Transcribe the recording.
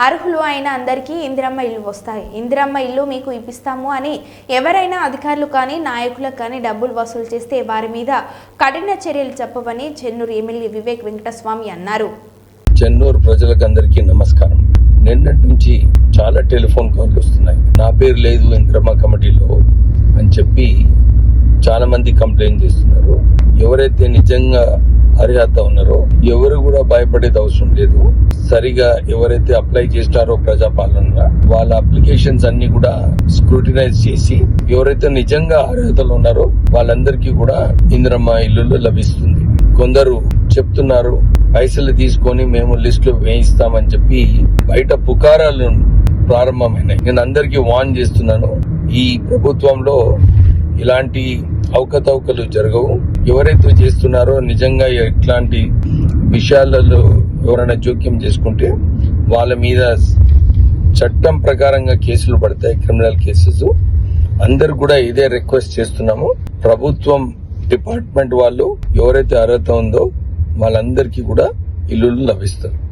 అర్హులు అయిన అందరికీ ఇందిరమ్మ ఇల్లు వస్తాయి. ఇందిరమ్మ ఇల్లు మీకు ఇప్పిస్తాము అని ఎవరైనా అధికారులు కానీ నాయకులకు కానీ డబ్బులు వసూలు చేస్తే వారి మీద కఠిన చర్యలు చెప్పవని చెన్నూరు ఎమ్మెల్యే వివేక్ వెంకటస్వామి అన్నారు. చెన్నూరు ప్రజలకందరికీ నమస్కారం. నిన్నటి నుంచి చాలా టెలిఫోన్ కాల్స్ వస్తున్నాయి. నా పేరు లేదు ఇందిరమ్మ కమిటీలో అని చెప్పి చాలా మంది కంప్లైంట్ చేస్తున్నారు. ఎవరైతే నిజంగా అర్హత ఉన్నారో ఎవరు కూడా భయపడేది అవసరం లేదు. సరిగా ఎవరైతే అప్లై చేస్తారో ప్రజాపాలన వాళ్ళ అప్లికేషన్స్ అన్ని కూడా స్క్రూటినైజ్ చేసి ఎవరైతే నిజంగా అర్హతలు ఉన్నారో వాళ్ళందరికీ కూడా ఇందిరమ్మ ఇల్లు లభిస్తుంది. కొందరు చెప్తున్నారు పైసలు తీసుకొని మేము లిస్టులో వేయిస్తామని చెప్పి బయట పుకారాలు ప్రారంభమైనాయి. నేను అందరికీ వార్న్ చేస్తున్నాను, ఈ ప్రభుత్వంలో ఇలాంటి అవకతవకలు జరగవు. ఎవరైతే చేస్తున్నారో నిజంగా ఇట్లాంటి విషయాలలో ఎవరైనా జోక్యం చేసుకుంటే వాళ్ళ మీద చట్టం ప్రకారంగా కేసులు పడతాయి, క్రిమినల్ కేసెస్. అందరు కూడా ఇదే రిక్వెస్ట్ చేస్తున్నాము. ప్రభుత్వం డిపార్ట్మెంట్ వాళ్ళు ఎవరైతే అర్హత ఉందో వాళ్ళందరికీ కూడా ఇల్లులు లభిస్తారు.